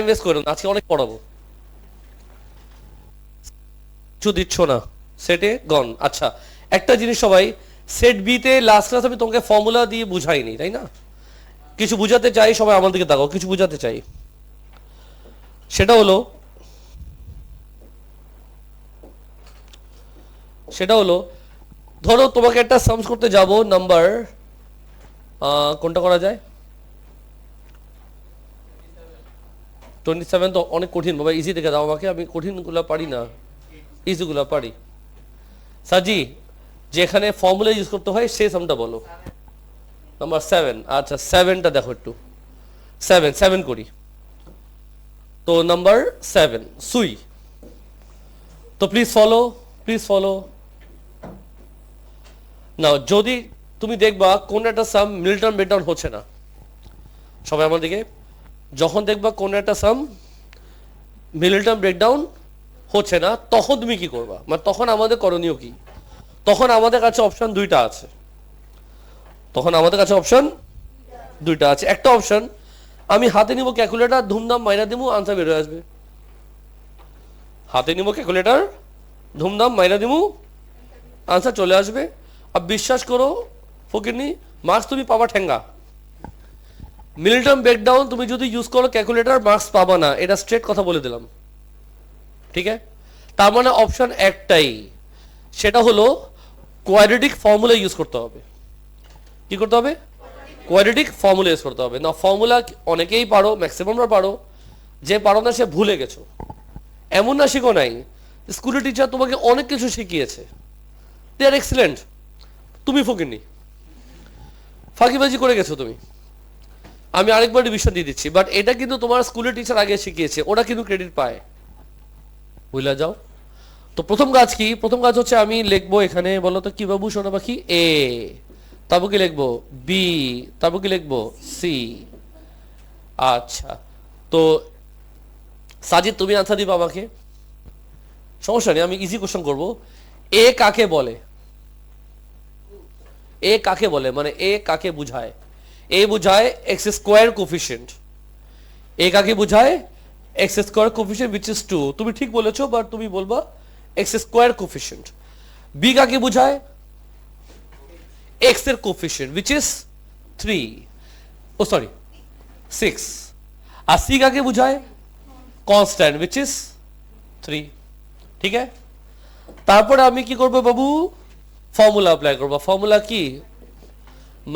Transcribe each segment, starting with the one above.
Invest করুন, আজকে অনেক পড়াবো। কিছু দিচ্ছ না, সেটে গন। আচ্ছা, একটা জিনিস সবাই, সেট বি তে লাস্ট ক্লাস আমি তোমাকে ফর্মুলা দিয়ে বুঝাইনি, তাই না? কিছু বুঝাতে চাই, সবাই আমার দিকে তাকাও, কিছু বুঝাতে চাই। সেটা হলো ধরো তোমাকে একটা সামস করতে যাব, নাম্বার কোনটা করা যায়? 27 তো অনেক কঠিন বাবা, ইজি দেখে দাও আমাকে, আমি কঠিনগুলো পারি না, ইজিগুলো পারি। সাজি, যেখানে ফর্মুলা ইউজ করতে হয় সেই সামটা বলো। নাম্বার 7। আচ্ছা, 7টা দেখো একটু। 7 করি তো, নাম্বার 7 সুই। তো প্লিজ ফলো নাও। যদি তুমি দেখবা কোন একটা সাম মিডল ব্রেকডাউন হচ্ছে না, সবাই আমার দিকে, যখন দেখবা কোন একটা সাম মিডল ব্রেকডাউন হচ্ছে না, তখন তুমি কি করবা, মানে তখন আমাদের করণীয় কি? তখন আমাদের কাছে অপশন দুইটা আছে। একটা অপশন, আমি হাতে নিব ক্যালকুলেটর, ধুমধাম মাইনা দিব, আনসার বের হয়ে আসবে। হাতে নিব ক্যালকুলেটর, ধুমধাম মাইনা দিব, আনসার চলে আসবে। আর বিশ্বাস করো ফকিরনি, মার্কস তুমি পাবা ঠেঙ্গা। মিডল টার্ম ব্রেকডাউন তুমি যদি ইউজ করো ক্যালকুলেটর, মার্কস পাবা না, এটা স্ট্রেট কথা বলে দিলাম। ঠিক আছে, তার মানে অপশন একটাই, সেটা হলো কোয়াড্রেটিক ফর্মুলা ইউজ করতে হবে। কি করতে হবে? কোয়াড্রেটিক ফর্মুলা ইউজ করতে হবে। না, ফর্মুলা অনেকেই পারো, ম্যাক্সিমামরা পারো, যে পারো না সে ভুলে গেছো। এমন না শিখো নাই, স্কুলের টিচার তোমাকে অনেক কিছু শিখিয়েছে, দে আর এক্সিলেন্ট, তুমি ফকিরনি, ফাঁকিবাজি করে গেছো তুমি। আমি আরেকবার রিভিশন দিয়ে দিচ্ছি, বাট এটা কিন্তু তোমার স্কুলের টিচার আগে শিখিয়েছে, ওরা কিন্তু ক্রেডিট পায়, বুঝলা যাও। তো প্রথম কাজ কি? প্রথম কাজ হচ্ছে আমি লিখবো এখানে, বলো তো কি বাবু সোনা পাখি, এ, তারপর কি লিখবো বি, তারপর কি লিখবো সি। আচ্ছা, তো সাজিদ তুমি আনসার দিবা আমাকে, সমস্যা নেই, আমি ইজি কোশ্চেন করবো। এ কাকে বলে? এ কাকে বলে, মানে এ কাকে বুঝায়? এ বুঝায় এক্স স্কোয়ার কোফিশিয়েন্ট। এ কাকে বুঝায়? X square coefficient which is 2। তুমি ঠিক বলেছো, বাট তুমি বলবা এক্স স্কোয়ার কোফিশিয়েন্ট। বি কাকে বুঝায়? এক্স এর কোফিশিয়েন্ট which is 3, ও সরি 6। আর সি কাকে বুঝায়? Constant which is 3। ঠিক আছে, তারপরে আমি কি করবো বাবু? ফর্মুলা অ্যাপ্লাই করবো। ফর্মুলা কি?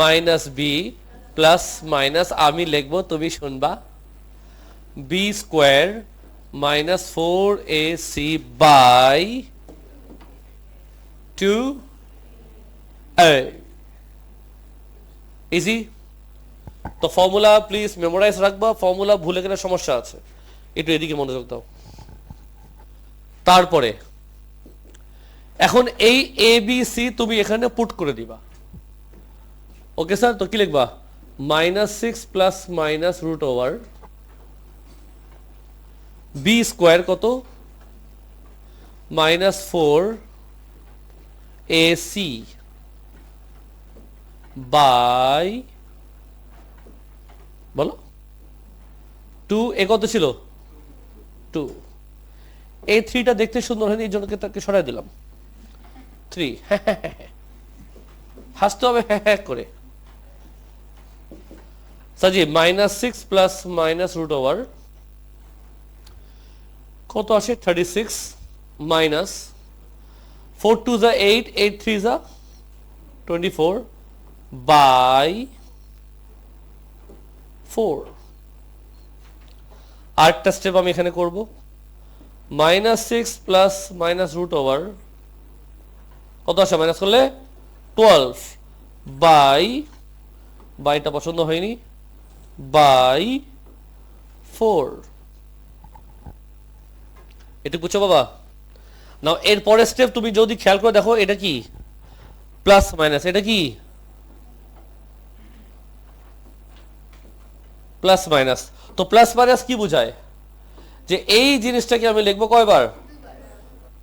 মাইনাস বি প্লাস মাইনাস, আমি লিখবো তুমি শুনবা, B square minus 4ac by 2a। Easy. তো ফর্মুলা প্লিজ মেমোরাইজ রাখবা, ফর্মুলা ভুলে গেলে সমস্যা আছে, একটু এদিকে মনোযোগ দাও। তারপরে এখন এই এ বি সি তুমি এখানে পুট করে দিবা। ওকে স্যার, তো কি লিখবা? -6 plus minus root over B square কত? -4ac বাই, বলো 2। এ কত ছিল? 2। এই 3টা দেখতে সুন্দর হয়নি, এই জন্য তাকে সরাই দিলাম 3। হাসতে হবে হ্যাঁ হ্যাঁ করে। সাজি, -6 প্লাস মাইনাস রুট ওভার কত আসে? 36 মাইনাস 4 2 যা 8, 8 3 যা 24 বাই 4। আরেকটা স্টেপ আমি এখানে করব, -6 প্লাস মাইনাস রুট ওভার কত আসে মাইনাস করলে? 12 বাই, বাইটা পছন্দ হয়নি, বাই 4। এটা বুঝছো বাবা? নাও এর পরের স্টেপ তুমি যদি খেয়াল করে দেখো, এটা কি প্লাস মাইনাস, এটা কি প্লাস মাইনাস। তো প্লাস মাইনাস কি বোঝায়? যে এই জিনিসটাকে আমি লিখবো কয়বার?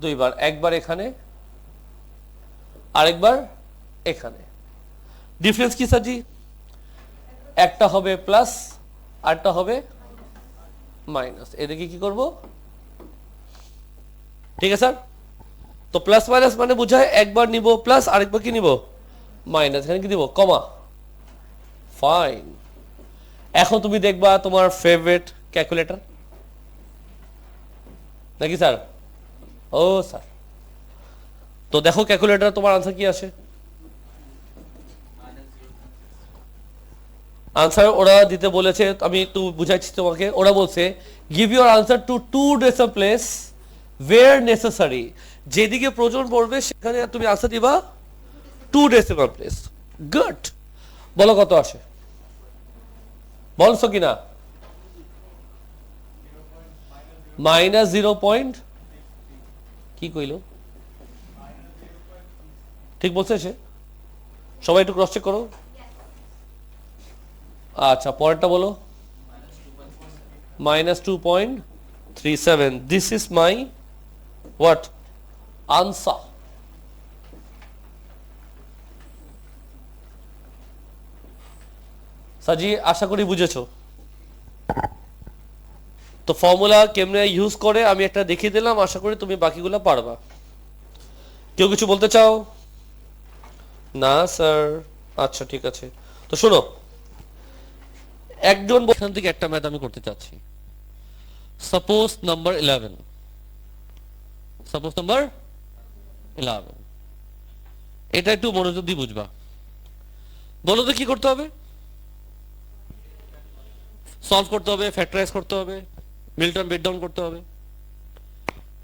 দুইবার, একবার এখানে আরেকবার এখানে। ডিফারেন্স কি স্যারজি? একটা হবে প্লাস, আরটা হবে মাইনাস, এদিকে কি করব, ঠিক আছে স্যার। তো প্লাস মাইনাস মানে বোঝায় একবার নিব প্লাস, আরেকবার কি নিব মাইনাস, এখানে কি দিব কমা। ফাইন, এখন তুমি দেখবা তোমার ফেভারিট ক্যালকুলেটর নাকি স্যার? ও স্যার, তো দেখো ক্যালকুলেটর তোমার আনসার কি আসে। আনসার ওরা দিতে বলেছে, আমি একটু বুঝাচ্ছি তোমাকে। ওরা বলছে give your answer to 2 decimal place where necessary, যেদিকে প্রয়োজন পড়বে সেখানে তুমি আনসার দিবা 2 decimal প্লেস। গুড, বলো কত আসে, বলছো কিনা? -0. কি কইল, ঠিক বলছে সে? সবাই একটু ক্রস চেক করো। আচ্ছা, পরেরটা বলো। -2.37, this is my what answer. সাজি, আশা করি বুঝেছো। তো ফর্মুলা কেমনে ইউজ করে আমি একটা দেখিয়ে দিলাম, আশা করি তুমি বাকিগুলো পারবা। কেউ কিছু বলতে চাও? না স্যার, আচ্ছা ঠিক আছে। তো শোনো, একজন এখান থেকে একটা ম্যাথ আমি করতে চাচ্ছি। সাপোজ নাম্বার 11, সাপোজ নাম্বার 11, এটা একটু মনোযোগ দিয়ে বুঝবা। বলো তো কি করতে হবে? সলভ করতে হবে, ফ্যাক্টরাইজ করতে হবে, মিল্টন ব্রেকডাউন করতে হবে।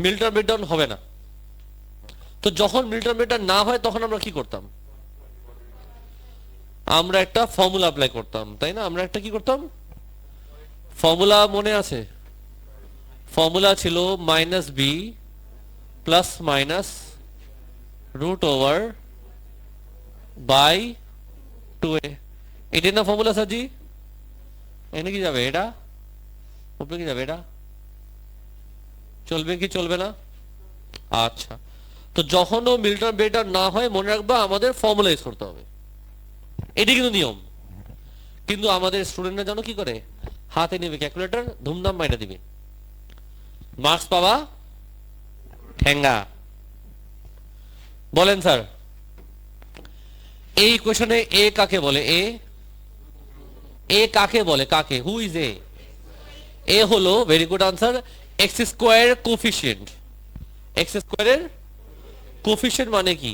মিল্টন ব্রেকডাউন হবে না, তো যখন মিল্টন ব্রেকডাউন না হয় তখন আমরা কি করতাম? আমরা একটা ফর্মুলা অ্যাপ্লাই করতাম, তাই না? আমরা একটা কি করতাম, ফর্মুলা মনে আছে? ফর্মুলা ছিল -b প্লাস মাইনাস √/2a। এটাই না ফর্মুলা সাজি? এখানে কি যাবে, এটা উপরে কি যাবে, এটা চলবে কি চলবে না? আচ্ছা, তো যখনও মিল্টন ব্রেকডাউন না হয় মনে রাখবা আমাদের ফর্মুলা ইউজ করতে হবে, এটি কিন্তু নিয়ম। কিন্তু আমাদের স্টুডেন্টরা জানো কি করে, হাতে নেবে ক্যালকুলেটর, ধুমধাম মাইটা দিবে, মার্কস পাবা ঠেঙ্গা। বলেন স্যার, এই কোশ্চেনে এ কাকে বলে? এ কাকে বলে, কাকে? Who is a? এ হলো, very good answer, x square coefficient. X স্কোয়ারের কোফিশিয়েন্ট মানে কি?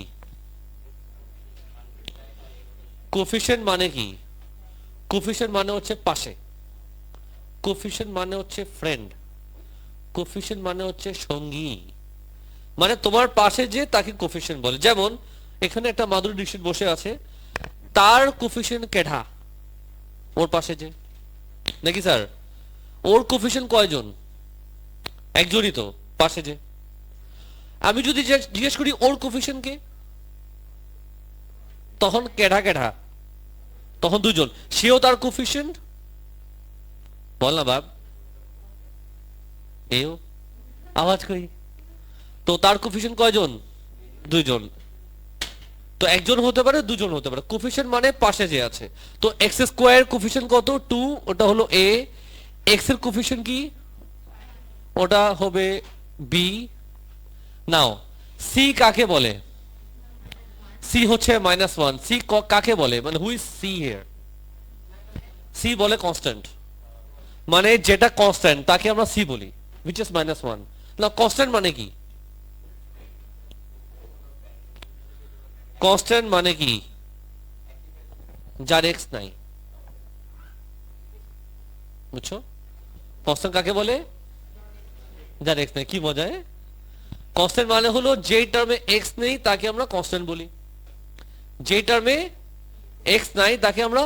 কোফিশিয়েন্ট মানে কি? কোফিশিয়েন্ট মানে হচ্ছে পাশে, কোফিশিয়েন্ট মানে হচ্ছে ফ্রেন্ড, কোফিশিয়েন্ট মানে হচ্ছে সঙ্গী, মানে তোমার পাশে যে তাকে কোফিশিয়েন্ট বলে। যেমন এখানে একটা মাধুরী দীক্ষিত বসে আছে, তার কোফিশিয়েন্ট কেঢা, ওর পাশে যে, নাকি স্যার? ওর কোফিশিয়েন্ট কয়জন? একজনই তো, পাশে যে। আমি যদি জিজ্ঞেস করি ওর কোফিশিয়েন্ট কে, তখন কেঢা কেঢা, তখন দুজন, সেও তার কোফিশিয়েন্ট, বল না বাব, এও আওয়াজ করি। তো তার কোফিশিয়েন্ট কয়জন? দুইজন। তো একজন হতে পারে, দুজন হতে পারে। কোফিশিয়েন্ট মানে পাশে যে আছে। তো এক্স স্কোয়ার কোফিশিয়েন্ট কত? 2, ওটা হলো এ। এক্স এর কোফিশিয়েন্ট কি? ওটা হবে বি। নাও সি কাকে বলে? সি হচ্ছে -1। সি কাকে বলে, মানে who is C here? C বলে কনস্ট্যান্ট, মানে যেটা কনস্ট্যান্ট তাকে আমরা সি বলি, which is -1। না, কনস্ট্যান্ট মানে কি? কনস্ট্যান্ট মানে কি? যার এক্স নাই, বুঝছো? কনস্ট্যান্ট কাকে বলে? যার এক্স নাই। কি মজায়, কনস্ট্যান্ট মানে হলো যে টার্মে এক্স নেই তাকে আমরা কনস্ট্যান্ট বলি, যে টার্মে এক্স নাই তাকে আমরা,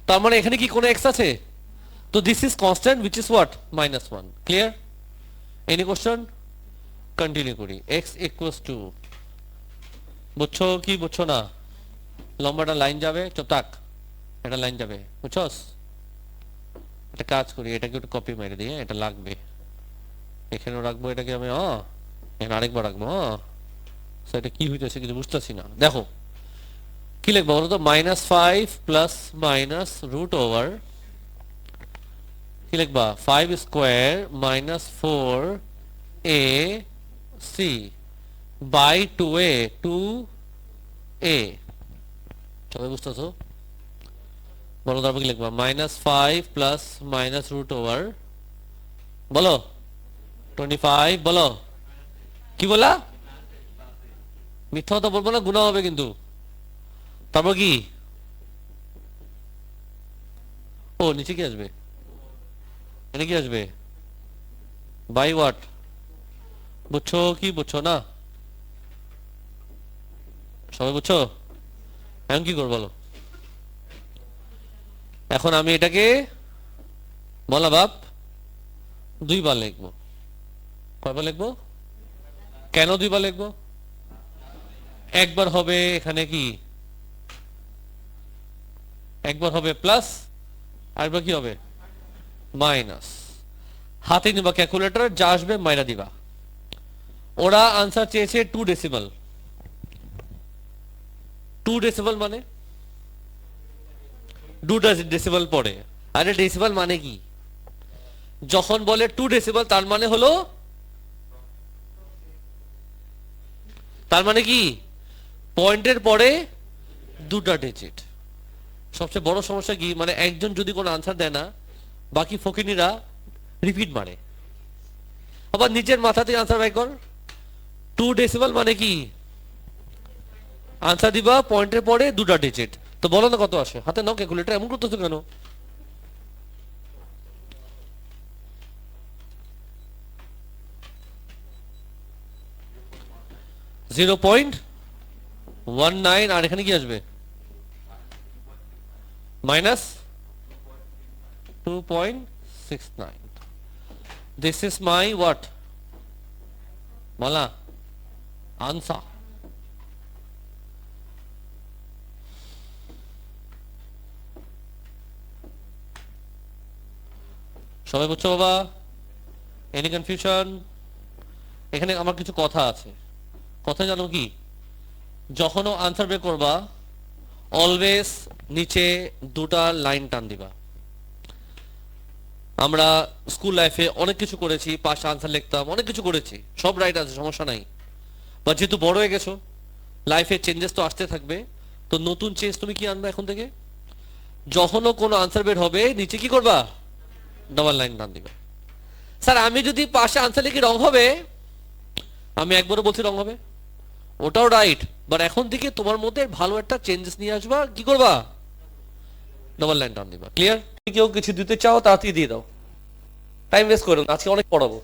তার মানে এখানে কি কোনো এক্স আছে? তো this is constant which is what? -1। Clear? Any question? Continue করি। এক্স ইকুয়ালস টু, বুঝছো কি বুঝছো না? লম্বাটা লাইন যাবে, চুপ থাক, এটা লাইন যাবে, বুঝছস? একটা কাজ করি, এটাকে একটু কপি মেরে দিই, এটা লাগবে, এখানেও রাখবো, এটাকে আমি এখানে আরেকবার রাখবো। এটা কি হইতেছে কিছু বুঝতেছি না। দেখো কি লিখবো বলো তো, -5 প্লাস মাইনাস √/, কি লিখবা 5 square minus 4 A C by 2a 2a সবাই বুঝতেছো? বলো তারপর কি লিখবা minus 5 plus minus root over বলো 25 বলো কি বলা মিথ্যা কথা বলবো না গুনাহ হবে কিন্তু তারপর কি ও নিচে কি আসবে এখানে কি আসবে বাই হোয়াট বুঝছো কি বুঝছো না সবাই বুঝছো এখন কি করবো বলো এখন আমি এটাকে বলা বাপ 2 বার লিখবো কয়বার লিখবো কেন 2 বার লিখবো একবার হবে এখানে কি একবার হবে প্লাস আরেকবার কি হবে মাইনাস হাতে নিবা ক্যালকুলেটর যা আসবে মাইনা দিবা ওরা আনসার চেয়েছে 2 ডেসিমাল 2 ডেসিমাল মানে 2 ডেসিমাল পড়ে আরে ডেসিমাল মানে কি যখন বলে 2 ডেসিমাল তার মানে হলো তার মানে কি পয়েন্টের পরে 2টা ডিজিট সবচেয়ে বড় সমস্যা কি মানে একজন যদি কোনো আনসার দেয় না বাকি ফকিনীরা রিপিট মারে আবার নিচের মাথাতে আনসার বাই কর 2 ডেসিমাল মানে কি আনসার দিবা পয়েন্টের পরে 2টা ডিজিট তো বলো না কত আসে হাতে নাও ক্যালকুলেটর এমন করতেছো কেন 0.19 আর এখানে কি আসবে minus 2.69 this is my what Mala answer সবাই বুঝছো বাবা এনি কনফিউশন এখানে আমার কিছু কথা আছে কথা জানো কি যখনও আনসার বের করবা অলওয়েজ নিচে 2টা লাইন টান দিবা আমরা স্কুল লাইফে অনেক কিছু করেছি পাশে আনসার লিখতাম অনেক কিছু করেছি সব রাইট আছে সমস্যা নাই বা যেহেতু বড় হয়ে গেছো লাইফে চেঞ্জেস তো আসতে থাকবে তো নতুন চেঞ্জ তুমি কি আনবে এখন থেকে যখনও কোনো আনসার বের হবে নিচে কি করবা ডাবল লাইন টান দিবা স্যার আমি যদি পাশে আনসার লিখি রং হবে আমি একবারও বলছি রং হবে ওটাও রাইট বাট এখন থেকে তোমার মধ্যে ভালো একটা চেঞ্জেস নিয়ে আসবা কি করবা ডাবল লাইন টান দিবা ক্লিয়ার কেউ কিছু দিতে চাও তাড়াতাড়ি দিয়ে দাও টাইম ওয়েস্ট করো না আজকে অনেক পড়াবো